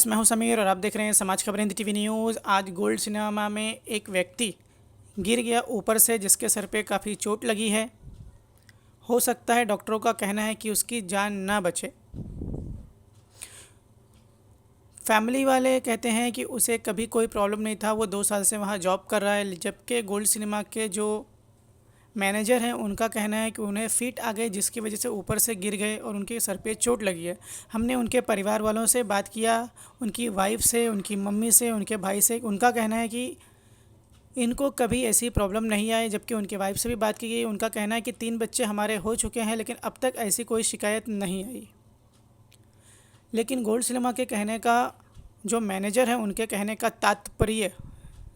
Friends, मैं हूं समीर और आप देख रहे हैं समाज खबरें हिंदी टीवी न्यूज़। आज गोल्ड सिनेमा में एक व्यक्ति गिर गया ऊपर से, जिसके सर पे काफ़ी चोट लगी है। हो सकता है, डॉक्टरों का कहना है कि उसकी जान ना बचे। फैमिली वाले कहते हैं कि उसे कभी कोई प्रॉब्लम नहीं था, वो 2 साल से वहां जॉब कर रहा है। जबकि गोल्ड सिनेमा के जो मैनेजर हैं, उनका कहना है कि उन्हें फिट आ गई, जिसकी वजह से ऊपर से गिर गए और उनके सर पे चोट लगी है। हमने उनके परिवार वालों से बात किया, उनकी वाइफ से, उनकी मम्मी से, उनके भाई से। उनका कहना है कि इनको कभी ऐसी प्रॉब्लम नहीं आई। जबकि उनके वाइफ से भी बात की गई, उनका कहना है कि 3 बच्चे हमारे हो चुके हैं, लेकिन अब तक ऐसी कोई शिकायत नहीं आई। लेकिन गोल्ड सिनेमा के कहने का, जो मैनेजर हैं, उनके कहने का तात्पर्य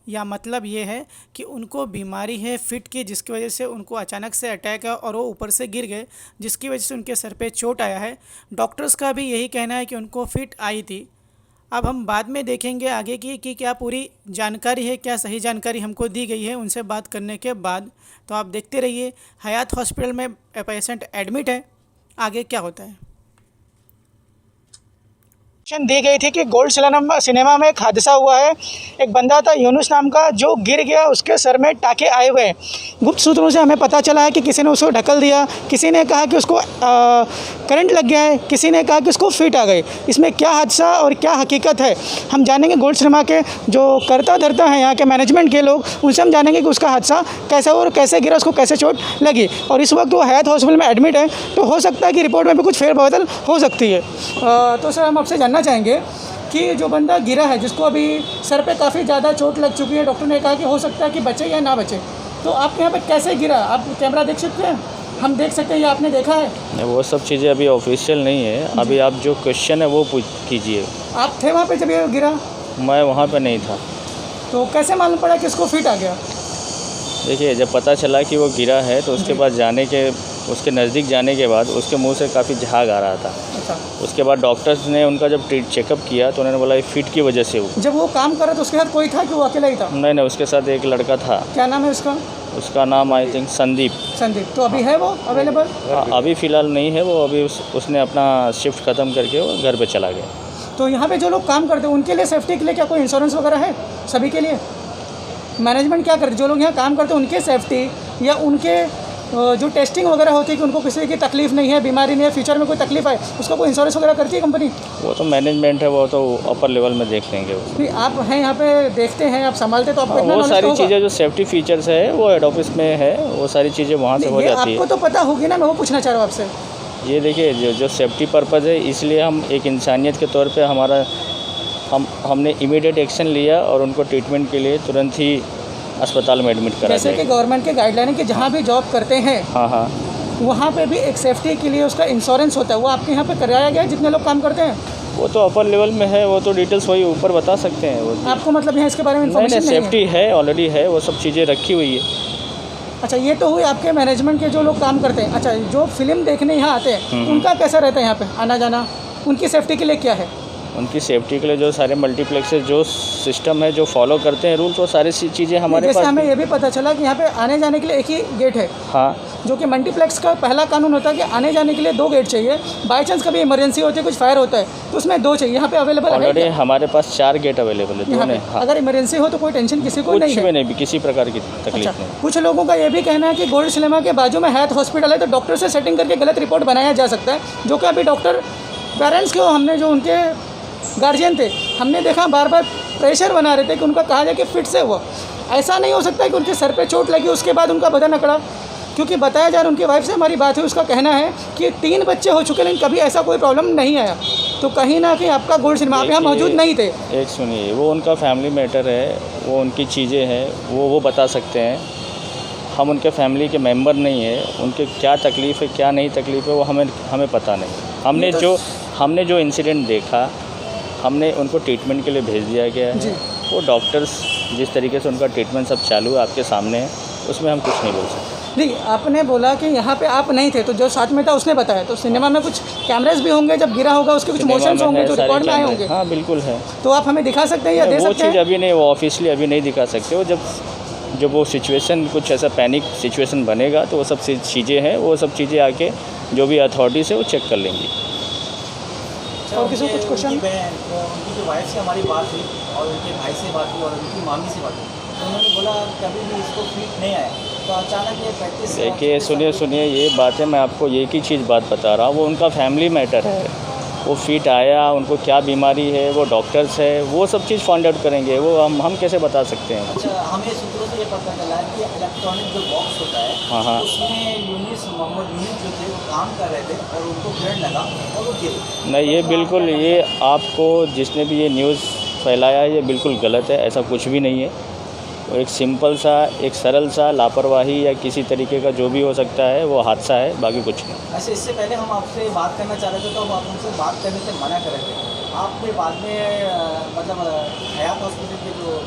या मतलब ये है कि उनको बीमारी है फिट की, जिसकी वजह से उनको अचानक से अटैक है और वो ऊपर से गिर गए, जिसकी वजह से उनके सर पे चोट आया है। डॉक्टर्स का भी यही कहना है कि उनको फिट आई थी। अब हम बाद में देखेंगे आगे की कि क्या पूरी जानकारी है, क्या सही जानकारी हमको दी गई है उनसे बात करने के बाद। तो आप देखते रहिए। हयात हॉस्पिटल में पेशेंट एडमिट है, आगे क्या होता है। दी गई थी कि गोल्ड सिनेमा में एक हादसा हुआ है। एक बंदा था यूनुस नाम का, जो गिर गया, उसके सर में टाके आए हुए हैं। गुप्त सूत्रों से हमें पता चला है कि किसी ने उसको ढकल दिया, किसी ने कहा कि उसको करंट लग गया है, किसी ने कहा कि उसको फिट आ गई। इसमें क्या हादसा और क्या हकीकत है, हम जानेंगे। गोल्ड सिनेमा के जो करता धरता हैं, यहाँ के मैनेजमेंट के लोग, उनसे हम जानेंगे कि उसका हादसा कैसा और कैसे गिरा, उसको कैसे चोट लगी। और इस वक्त वो हयात हॉस्पिटल में एडमिट है, तो हो सकता है कि रिपोर्ट में भी कुछ फेरबदल हो सकती है। तो सर, हम आपसे जानना चाहेंगे कि जो बंदा गिरा है, जिसको अभी सर पे काफ़ी ज़्यादा चोट लग चुकी है, डॉक्टर ने कहा कि हो सकता है कि बचे या ना बचे, तो आपके यहाँ पे कैसे गिरा? आप कैमरा देख सकते हैं, हम देख सकते हैं, या आपने देखा है? वो सब चीज़ें अभी ऑफिशियल नहीं है। अभी आप जो क्वेश्चन है वो पूछ कीजिए। आप थे वहाँ पे जब ये गिरा? मैं वहाँ पे नहीं था। तो कैसे मालूम पड़ा कि इसको फिट आ गया? देखिए, जब पता चला कि वो गिरा है तो उसके पास उसके नज़दीक जाने के बाद उसके मुंह से काफ़ी झाग आ रहा था। अच्छा। उसके बाद डॉक्टर्स ने उनका जब चेकअप किया तो उन्होंने बोला ये फिट की वजह से हुआ। जब वो काम कर रहा था उसके साथ कोई था कि वो अकेला ही था? नहीं, उसके साथ एक लड़का था। क्या नाम है उसका? उसका नाम आई थिंक संदीप। तो अभी है वो अवेलेबल? अभी फ़िलहाल नहीं है वो। अभी उसने अपना शिफ्ट ख़त्म करके वो घर पर चला गया। तो यहाँ पे जो लोग काम करते हैं उनके लिए सेफ्टी के लिए क्या कोई इंश्योरेंस वगैरह है? सभी के लिए मैनेजमेंट क्या करती है? जो लोग यहाँ काम करते हैं उनके सेफ्टी या उनके जो टेस्टिंग वगैरह होती है कि उनको किसी की तकलीफ नहीं है, बीमारी नहीं है, फ्यूचर में कोई तकलीफ आए, उसका कोई इंश्योरेंस वगैरह करती है कंपनी? वो तो मैनेजमेंट है, वो तो अपर लेवल में देख लेंगे। नहीं, आप हैं यहाँ पे, देखते हैं, आप संभालते, तो आपको वो सारी चीज़ें जो सेफ्टी फीचर्स है वो हेड ऑफिस में है, वो सारी चीज़ें वहाँ से हो जाती है। आपको तो पता होगी ना, मैं वो पूछना चाह रहा हूँ आपसे। ये देखिए, जो सेफ्टी पर्पज़ है, इसलिए हम एक इंसानियत के तौर पर हमने इमीडिएट एक्शन लिया और उनको ट्रीटमेंट के लिए तुरंत ही अस्पताल में एडमिट करा। जैसे कि गवर्नमेंट के गाइडलाइन है कि जहाँ भी जॉब करते हैं, हाँ, वहाँ पे भी एक सेफ्टी के लिए उसका इंश्योरेंस होता है। वो आपके यहाँ पे कराया गया है जितने लोग काम करते हैं? वो तो अपर लेवल में है, वो तो डिटेल्स वही ऊपर बता सकते हैं। वो आपको मतलब यहाँ इसके बारे में इन्फॉर्मेशन नहीं है? सेफ्टी है, ऑलरेडी है, वो सब चीज़ें रखी हुई है। अच्छा, ये तो हुई आपके मैनेजमेंट के जो लोग काम करते हैं। अच्छा, जो फिल्म देखने यहाँ आते हैं उनका कैसा रहता है यहाँ पे आना जाना? उनकी सेफ्टी के लिए क्या है? उनकी सेफ्टी के लिए जो सारे मल्टीप्लेक्सेस जो सिस्टम है, जो फॉलो करते हैं रूल्स, वो सारी चीज़ें हमारे पास। हमें ये भी पता चला कि यहाँ पे आने जाने के लिए एक ही गेट है। हाँ, जो कि मल्टीप्लेक्स का पहला कानून होता है कि आने जाने के लिए 2 गेट चाहिए। बाई चांस कभी इमरजेंसी होती है, कुछ फायर होता है, तो उसमें 2 चाहिए। यहाँ पे अवेलेबल है? ऑलरेडी हमारे पास 4 गेट अवेलेबल है। हाँ। अगर इमरजेंसी हो तो कोई टेंशन किसी को नहीं है? नहीं, किसी प्रकार की तकलीफ नहीं। कुछ लोगों का ये भी कहना है कि गोल्ड सिनेमा के बाजू में हयात हॉस्पिटल है, तो डॉक्टर से सेटिंग करके गलत रिपोर्ट बनाया जा सकता है। जो कि अभी डॉक्टर पेरेंट्स को, हमने जो उनके गार्जियन थे, हमने देखा बार बार प्रेशर बना रहे थे कि उनका कहा जाए कि फिट से हुआ। ऐसा नहीं हो सकता कि उनके सर पे चोट लगी उसके बाद उनका बदन अकड़ा, क्योंकि बताया जा रहा है, उनकी वाइफ से हमारी बात है, उसका कहना है कि 3 बच्चे हो चुके लेकिन कभी ऐसा कोई प्रॉब्लम नहीं आया। तो कहीं ना कहीं आपका गोल्ड सिनेमा, आप यहाँ मौजूद नहीं थे। एक सुनिए, वो उनका फैमिली मैटर है, वो उनकी चीज़ें हैं, वो बता सकते हैं। हम उनके फैमिली के मेंबर नहीं है, उनके क्या तकलीफ़ है क्या नहीं तकलीफ़ है वो हमें पता नहीं। हमने जो इंसिडेंट देखा, हमने उनको ट्रीटमेंट के लिए भेज दिया गया है। वो डॉक्टर्स जिस तरीके से उनका ट्रीटमेंट सब चालू है आपके सामने है, उसमें हम कुछ नहीं बोल सकते। नहीं, आपने बोला कि यहाँ पे आप नहीं थे, तो जो साथ में था उसने बताया। तो सिनेमा में कुछ कैमरेज भी होंगे, जब गिरा होगा उसके कुछ मोशंस होंगे जो रिकॉर्ड में आए होंगे। हाँ, बिल्कुल है। तो आप हमें दिखा सकते हैं या दे सकते हैं? वो चीज़ अभी नहीं, वो ऑफिशियली अभी नहीं दिखा सकते। वो जब वो सिचुएशन, कुछ ऐसा पैनिक सिचुएशन बनेगा तो वो सब चीज़ें हैं, वो सब चीज़ें आके जो भी अथॉरिटीज़ है वो चेक कर लेंगी। और किसी को कुछ क्वेश्चन? उनकी जो वाइफ से हमारी बात हुई और उनके भाई से बात हुई और उनकी मामी से बात हुई, तो उन्होंने बोला कभी भी इसको फिट नहीं आया, तो अचानक ये प्रैक्टिस। देखिए सुनिए ये बात है, मैं आपको एक ही चीज़ बात बता रहा हूँ, वो उनका फैमिली मैटर है। वो फिट आया, उनको क्या बीमारी है, वो डॉक्टर्स है, वो सब चीज़ फाइंड आउट करेंगे। वो हम कैसे बता सकते हैं? अच्छा, हमें सूत्रों से ये पता चला है कि इलेक्ट्रॉनिक जो बॉक्स होता है, हाँ। उसमें मोहम्मद यूनिस जो थे वो काम कर रहे थे और उनको करंट लगा और वो गिरे। नहीं, ये बिल्कुल, ये आपको जिसने भी ये न्यूज़ फैलाया है, ये बिल्कुल गलत है। ऐसा कुछ भी नहीं है। तो एक सिंपल सा, एक सरल सा लापरवाही या किसी तरीके का जो भी हो सकता है, वो हादसा है, बाकी कुछ नहीं। ऐसे इससे पहले हम आपसे बात करना चाह रहे थे, तो आप हमसे बात करने से मना कर रहे थे। आपने बाद में मतलब हयात हॉस्पिटल के जो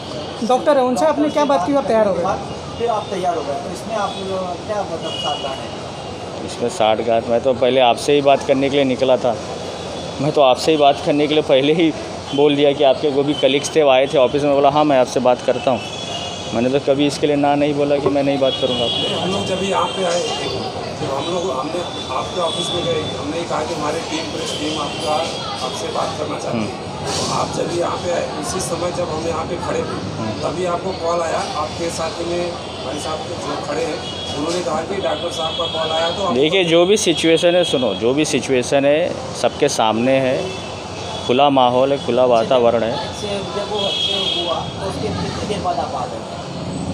डॉक्टर है उनसे आपने क्या बात की, आप तैयार हो गए? फिर आप तैयार हो गए, तो इसमें आप क्या मतलब सावधान है? इसमें 60 घात, मैं तो पहले आपसे ही बात करने के लिए निकला था। मैं तो आपसे ही बात करने के लिए पहले ही बोल दिया कि आपके जो भी कलीग्स थे वो आए थे ऑफिस में, बोला हाँ मैं आपसे बात करता हूँ। मैंने तो कभी इसके लिए ना नहीं बोला कि मैं नहीं बात करूँगा आपसे। हम लोग जब यहाँ पे आए, जब हमने आपके ऑफिस में गए, हमने कहा कि हमारी टीम आपसे बात करना चाहती है। तो आप जब यहाँ पे आए, उसी समय जब हम यहाँ पे खड़े थे, तभी आपको कॉल आया। आपके साथ में भाई साहब जो खड़े हैं, उन्होंने कहा कि डॉक्टर साहब का कॉल आया। तो देखिए जो भी सिचुएशन है, सुनो, जो भी सिचुएशन है सबके सामने है, खुला माहौल है, खुला वातावरण है। जब वो हुआ तो उसके कितनी देर बाद आप आ गए?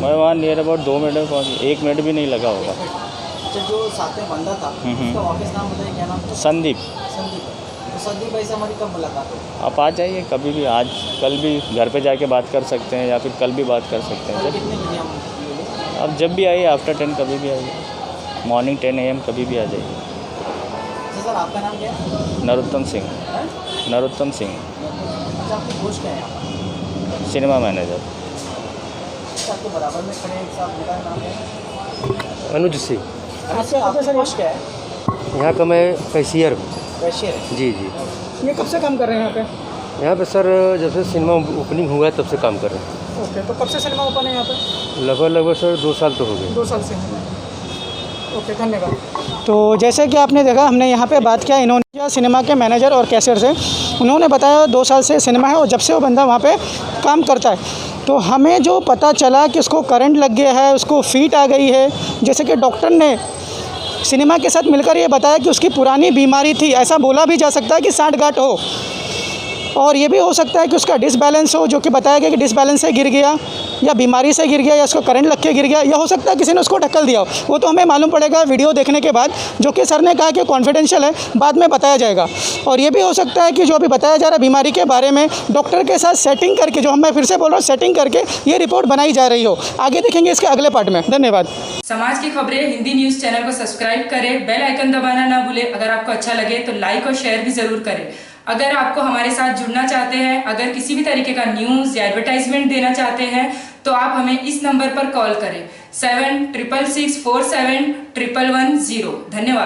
मैं वहाँ नियर अबाउट 2 मिनट में पहुँच, 1 मिनट भी नहीं लगा होगा। अच्छा, जो साथ में बंदा था उसका ऑफिस नाम बताइए, क्या नाम था? संदीप। संदीप। तो संदीप भाई से हमारी कब मुलाकात होगी? आप आ जाइए कभी भी, आज कल भी घर पे जाके बात कर सकते हैं या फिर कल भी बात कर सकते हैं। कितने बजे हम मिलेंगे? आप जब भी आइए, आफ्टर 10 कभी भी आइए, मॉर्निंग 10 AM कभी भी आ जाइए। अच्छा सर, आपका नाम क्या है? नरोत्तम सिंह। हैं? नरोत्तम सिंह, अच्छा, आपकी पोस्ट क्या है यहाँ पर? Cinema manager. अच्छा, आपके बराबर में खड़े एक साहब, मेरा नाम है अनुज सिंह। आपका पोस्ट क्या है? यहाँ का मैं कैशियर हूँ। कैशियर है। जी जी। ये कब से काम कर रहे हैं यहाँ पे? यहाँ पे सर जब से सिनेमा ओपनिंग हुआ है तब से काम कर रहे हैं। ओके, तो कब से सिनेमा ओपन है यहाँ पे? लगभग सर 2 साल तो हो गए। 2 साल से हैं। ओके, धन्यवाद। तो जैसे कि आपने देखा, हमने यहाँ पे बात किया, इन्होंने किया सिनेमा के मैनेजर और कैशियर से। उन्होंने बताया 2 साल से सिनेमा है और जब से वो बंदा वहाँ पे काम करता है। तो हमें जो पता चला कि उसको करंट लग गया है, उसको फीट आ गई है, जैसे कि डॉक्टर ने सिनेमा के साथ मिलकर ये बताया कि उसकी पुरानी बीमारी थी। ऐसा बोला भी जा सकता है कि सांठ-गांठ हो, और ये भी हो सकता है कि उसका डिसबैलेंस हो, जो कि बताया गया कि डिसबैलेंस से गिर गया या बीमारी से गिर गया या उसको करंट लग के गिर गया, या हो सकता है किसी ने उसको ढक्कल दिया हो। वो तो हमें मालूम पड़ेगा वीडियो देखने के बाद, जो कि सर ने कहा कि कॉन्फिडेंशियल है, बाद में बताया जाएगा। और ये भी हो सकता है कि जो अभी बताया जा रहा है बीमारी के बारे में, डॉक्टर के साथ सेटिंग करके, जो मैं फिर से बोल रहा हूँ, सेटिंग करके ये रिपोर्ट बनाई जा रही हो। आगे देखेंगे इसके अगले पार्ट में। धन्यवाद। समाज की खबरें हिंदी न्यूज चैनल को सब्सक्राइब करें, बेल आइकन दबाना ना भूलें। अगर आपको अच्छा लगे तो लाइक और शेयर भी जरूर करें। अगर आपको हमारे साथ जुड़ना चाहते हैं, अगर किसी भी तरीके का न्यूज या एडवर्टाइजमेंट देना चाहते हैं, तो आप हमें इस नंबर पर कॉल करें 7666471110। धन्यवाद।